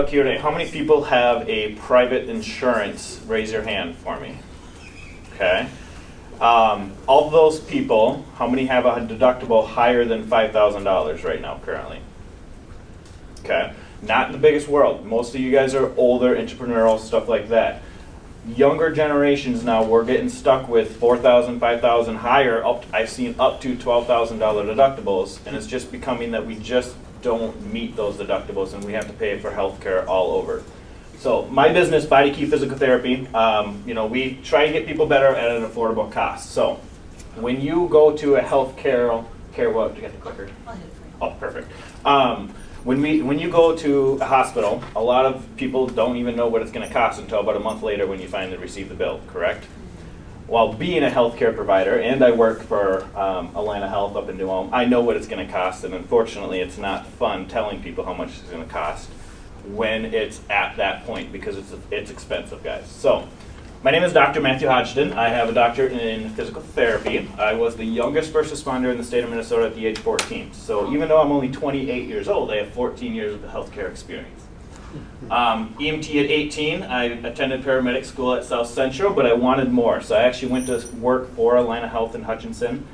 up here today. How many people have a private insurance? Raise your hand for me. Okay. All those people, how many have a deductible higher than $5,000 right now currently? Okay. Not in the biggest world. Most of you guys are older, entrepreneurial, stuff like that. Younger generations now, we're getting stuck with $4,000, $5,000 higher. I've seen up to $12,000 deductibles, and it's just becoming that we just don't meet those deductibles, and we have to pay for healthcare all over. So my business, BodiKey Physical Therapy, we try to get people better at an affordable cost. So when you go to a healthcare, what? Do you get the clicker? I'll hit it for you. Oh, perfect. When you go to a hospital, a lot of people don't even know what it's going to cost until about a month later when you finally receive the bill, correct? While being a healthcare provider, and I work for Atlanta Health up in New Ulm, I know what it's going to cost, and unfortunately it's not fun telling people how much it's going to cost when it's at that point, because it's expensive, guys. So, my name is Dr. Matthew Hodgson. I have a doctorate in physical therapy. I was the youngest first responder in the state of Minnesota at the age 14. So even though I'm only 28 years old, I have 14 years of healthcare experience. EMT at 18, I attended paramedic school at South Central, but I wanted more. So I actually went to work for Atlanta Health in Hutchinson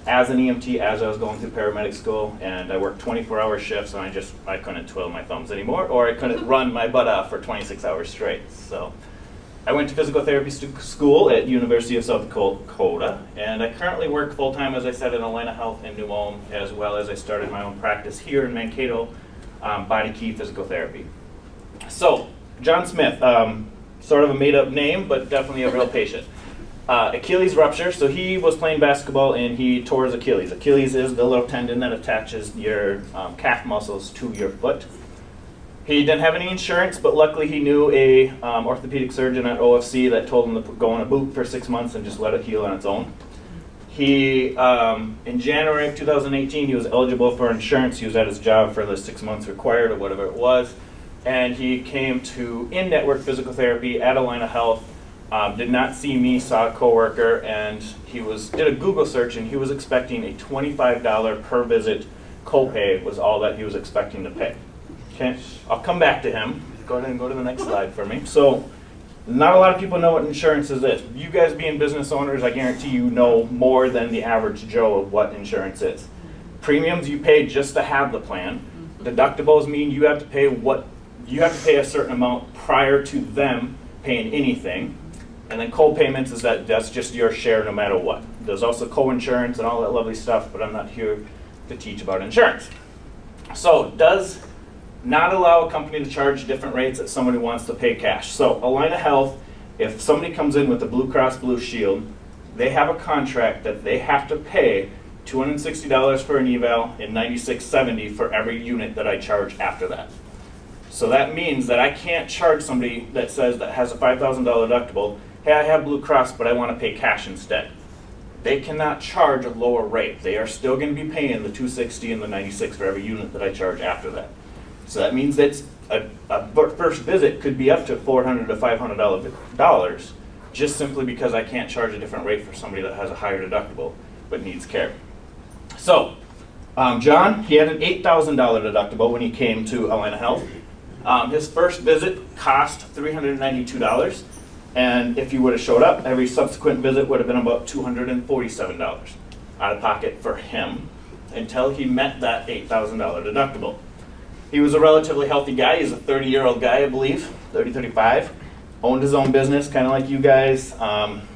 as an EMT as I was going through paramedic school, and I worked 24-hour shifts, and I couldn't twiddle my thumbs anymore, or I couldn't run my butt off for 26 hours straight. So I went to physical therapy school at University of South Dakota, and I currently work full-time, as I said, in Atlanta Health in New Ulm, as well as I started my own practice here in Mankato, BodiKey Physical Therapy. So, John Smith, sort of a made-up name, but definitely a real patient. Achilles rupture, so he was playing basketball and he tore his Achilles. Achilles is the little tendon that attaches your calf muscles to your foot. He didn't have any insurance, but luckily he knew a orthopedic surgeon at OFC that told him to go in a boot for 6 months and just let it heal on its own. He, in January of 2018, he was eligible for insurance. He was at his job for the 6 months required or whatever it was. And he came to in-network physical therapy at Atlanta Health. Did not see me, saw a coworker, and did a Google search, and he was expecting a $25 per visit copay was all that he was expecting to pay. Okay, I'll come back to him. Go ahead and go to the next slide for me. So, not a lot of people know what insurance is. You guys being business owners, I guarantee you know more than the average Joe of what insurance is. Premiums you pay just to have the plan. Deductibles mean you have to pay a certain amount prior to them paying anything. And then co-payments is that's just your share no matter what. There's also co-insurance and all that lovely stuff, but I'm not here to teach about insurance. So, does not allow a company to charge different rates if somebody wants to pay cash. So, Atlanta Health, if somebody comes in with a Blue Cross Blue Shield, they have a contract that they have to pay $260 for an eval and $96.70 for every unit that I charge after that. So that means that I can't charge somebody that has a $5,000 deductible, hey, I have Blue Cross, but I want to pay cash instead. They cannot charge a lower rate. They are still going to be paying the $260 and the $96 for every unit that I charge after that. So that means that a first visit could be up to $400 to $500 just simply because I can't charge a different rate for somebody that has a higher deductible but needs care. So, John, he had an $8,000 deductible when he came to Atlanta Health. His first visit cost $392, and if he would have showed up, every subsequent visit would have been about $247 out of pocket for him until he met that $8,000 deductible. He was a relatively healthy guy. He's a 30-year-old guy, I believe, 30, 35. Owned his own business, kind of like you guys.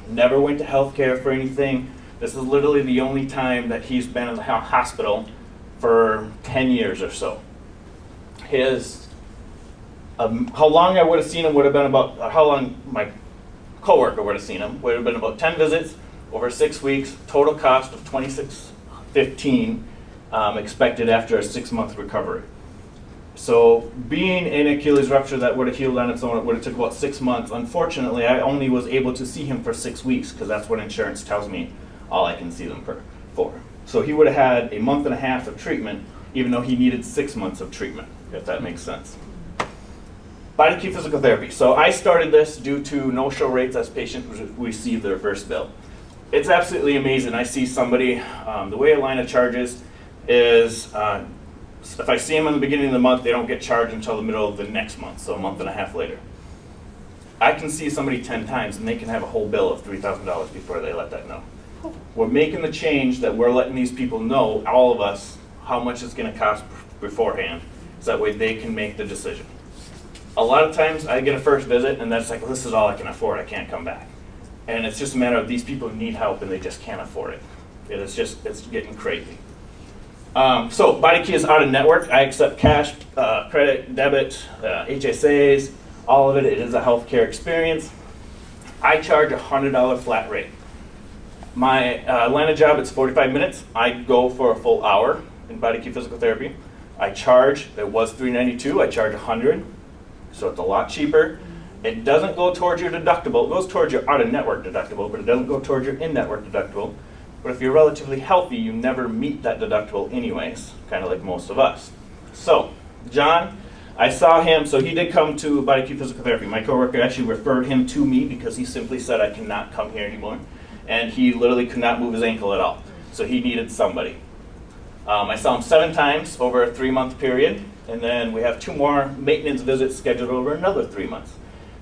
Never went to healthcare for anything. This is literally the only time that he's been in the hospital for 10 years or so. How long I would have seen him would have been about, how long my coworker would have seen him, would have been about 10 visits over 6 weeks, total cost of $26.15 expected after a 6-month recovery. So being an Achilles rupture that would have healed on its own, it would have took about 6 months. Unfortunately, I only was able to see him for 6 weeks because that's what insurance tells me all I can see them for. So he would have had a month and a half of treatment, even though he needed 6 months of treatment, if that makes sense. BodiKey Physical Therapy. So I started this due to no-show rates as patients receive their first bill. It's absolutely amazing. I see somebody, the way Atlanta charges is if I see them in the beginning of the month, they don't get charged until the middle of the next month, so a month and a half later. I can see somebody 10 times and they can have a whole bill of $3,000 before they let that know. We're making the change that we're letting these people know, all of us, how much it's going to cost beforehand, so that way they can make the decision. A lot of times I get a first visit and that's like, well, this is all I can afford, I can't come back. And it's just a matter of these people need help and they just can't afford it. It's getting crazy. So BodiKey is out of network. I accept cash, credit, debit, HSAs, all of it. It is a healthcare experience. I charge a $100 flat rate. My line of job, it's 45 minutes. I go for a full hour in BodiKey physical therapy. I charge, it was $392, I charge $100, so it's a lot cheaper. It doesn't go towards your deductible. It goes towards your out-of-network deductible, but it doesn't go towards your in-network deductible. But if you're relatively healthy, you never meet that deductible anyways, kind of like most of us. So, John, I saw him, so he did come to BodiKey Physical Therapy. My coworker actually referred him to me because he simply said, I cannot come here anymore. And he literally could not move his ankle at all. So he needed somebody. I saw him 7 times over a 3-month period, and then we have 2 more maintenance visits scheduled over another 3 months.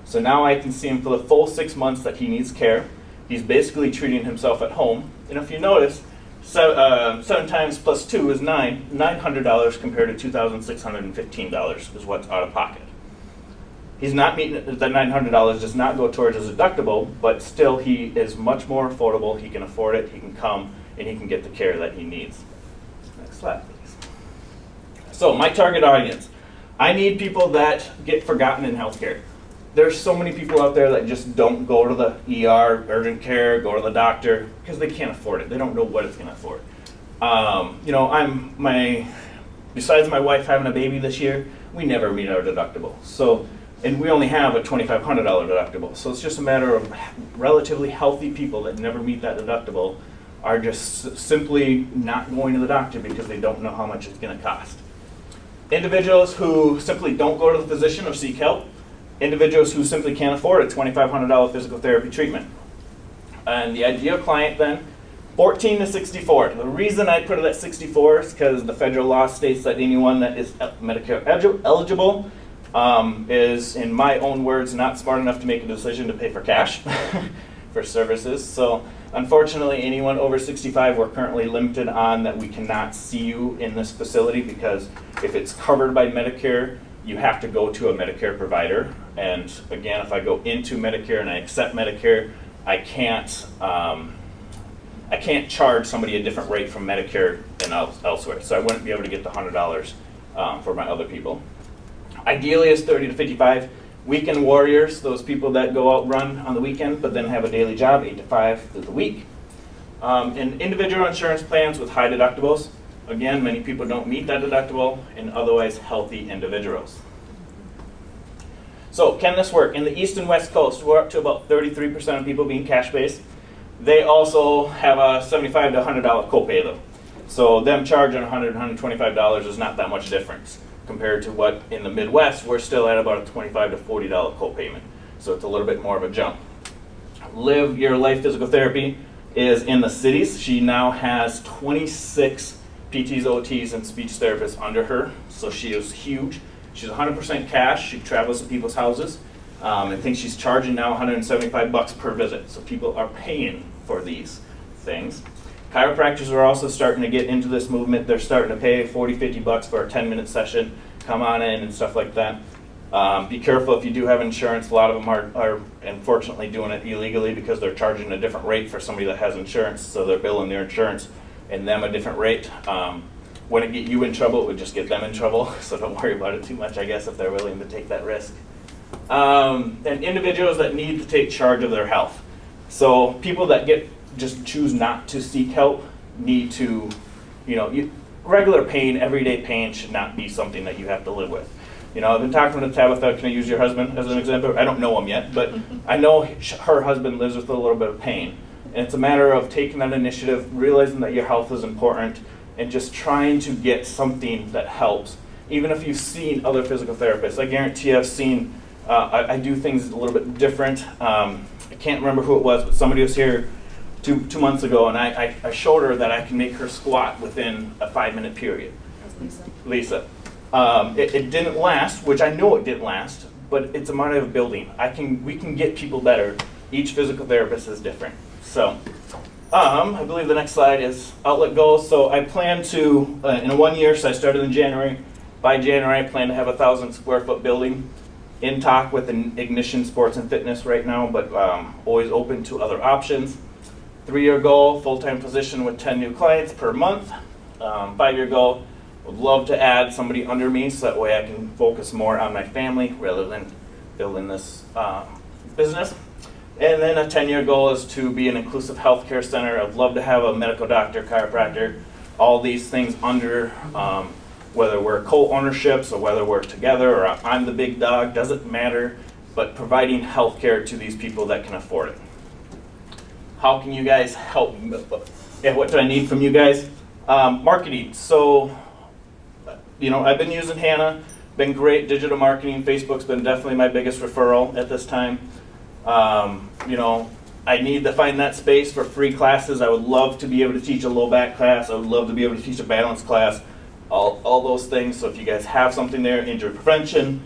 So now I can see him for the full 6 months that he needs care. He's basically treating himself at home. And if you notice, 7 times plus 2 is $900 compared to $2,615 is what's out of pocket. He's not meeting it. The $900 does not go towards his deductible, but still he is much more affordable. He can afford it. He can come and he can get the care that he needs. Next slide, please. So my target audience. I need people that get forgotten in healthcare. There's so many people out there that just don't go to the ER, urgent care, go to the doctor, because they can't afford it. They don't know what it's going to afford. Besides my wife having a baby this year, we never meet our deductible. So, and we only have a $2,500 deductible. So it's just a matter of relatively healthy people that never meet that deductible are just simply not going to the doctor because they don't know how much it's going to cost. Individuals who simply don't go to the physician or seek help. Individuals who simply can't afford a $2,500 physical therapy treatment. And the ideal client then, 14 to 64. The reason I put it at 64 is because the federal law states that anyone that is Medicare eligible is, in my own words, not smart enough to make a decision to pay for cash for services. So unfortunately, anyone over 65, we're currently limited on that we cannot see you in this facility because if it's covered by Medicare, you have to go to a Medicare provider. And again, if I go into Medicare and I accept Medicare, I can't charge somebody a different rate from Medicare than elsewhere. So I wouldn't be able to get the $100 for my other people. Ideally, it's 30 to 55. Weekend warriors, those people that go out run on the weekend, but then have a daily job, 8 to 5 through the week. And individual insurance plans with high deductibles. Again, many people don't meet that deductible, and otherwise healthy individuals. So can this work? In the East and West Coast, we're up to about 33% of people being cash-based. They also have a $75 to $100 copay though. So them charging $100, $125 is not that much difference compared to what in the Midwest, we're still at about a $25 to $40 copayment. So it's a little bit more of a jump. Live Your Life Physical Therapy is in the cities. She now has 26 PTs, OTs, and speech therapists under her, so she is huge. She's 100% cash. She travels to people's houses. I think she's charging now $175 per visit, so people are paying for these things. Chiropractors are also starting to get into this movement. They're starting to pay $40, $50 for a 10-minute session. Come on in and stuff like that. Be careful if you do have insurance. A lot of them are unfortunately doing it illegally because they're charging a different rate for somebody that has insurance, so they're billing their insurance and them a different rate. Wouldn't get you in trouble, it would just get them in trouble, so don't worry about it too much, I guess, if they're willing to take that risk. And individuals that need to take charge of their health. So people that just choose not to seek help need to, regular pain, everyday pain should not be something that you have to live with. I've been talking to Tabitha. Can I use your husband as an example? I don't know him yet, but I know her husband lives with a little bit of pain. And it's a matter of taking that initiative, realizing that your health is important, and just trying to get something that helps. Even if you've seen other physical therapists, I guarantee I've seen, I do things a little bit different. I can't remember who it was, but somebody was here two months ago, and I showed her that I can make her squat within a 5-minute period. That's Lisa. Lisa. It didn't last, which I know it didn't last, but it's a matter of building. We can get people better. Each physical therapist is different. So, I believe the next slide is outlet goals. So I plan to, in 1 year, so I started in January. By January, I plan to have a 1,000 square foot building. In talk with Ignition Sports and Fitness right now, but always open to other options. 3-year goal, full-time position with 10 new clients per month. 5-year goal, would love to add somebody under me so that way I can focus more on my family rather than building this business. And then a 10-year goal is to be an inclusive healthcare center. I'd love to have a medical doctor, chiropractor, all these things under, whether we're co-ownerships or whether we're together or I'm the big dog, doesn't matter, but providing healthcare to these people that can afford it. How can you guys help? What do I need from you guys? Marketing. So, I've been using Hannah, been great. Digital marketing, Facebook's been definitely my biggest referral at this time. I need to find that space for free classes. I would love to be able to teach a low back class. I would love to be able to teach a balance class, all those things. So if you guys have something there, injury prevention.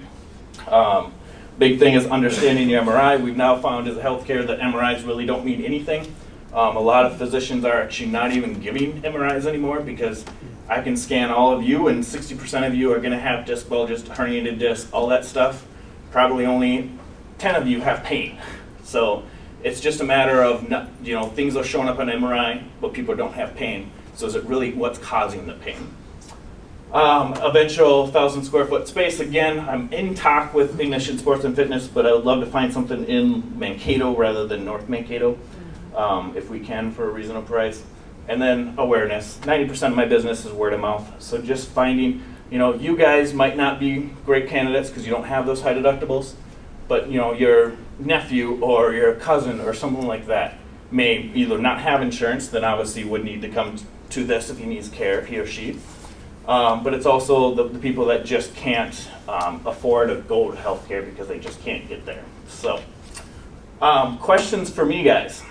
Big thing is understanding your MRI. We've now found as a healthcare that MRIs really don't mean anything. A lot of physicians are actually not even giving MRIs anymore because I can scan all of you and 60% of you are going to have disc bulges, herniated disc, all that stuff. Probably only 10 of you have pain. So it's just a matter of, things are showing up on MRI, but people don't have pain. So is it really what's causing the pain? Eventual 1,000 square foot space. Again, I'm in talk with Ignition Sports and Fitness, but I would love to find something in Mankato rather than North Mankato, if we can, for a reasonable price. And then awareness. 90% of my business is word of mouth. So just finding, you guys might not be great candidates because you don't have those high deductibles, but your nephew or your cousin or someone like that may either not have insurance, then obviously would need to come to this if he needs care, he or she. But it's also the people that just can't afford to go to healthcare because they just can't get there. So, questions for me, guys?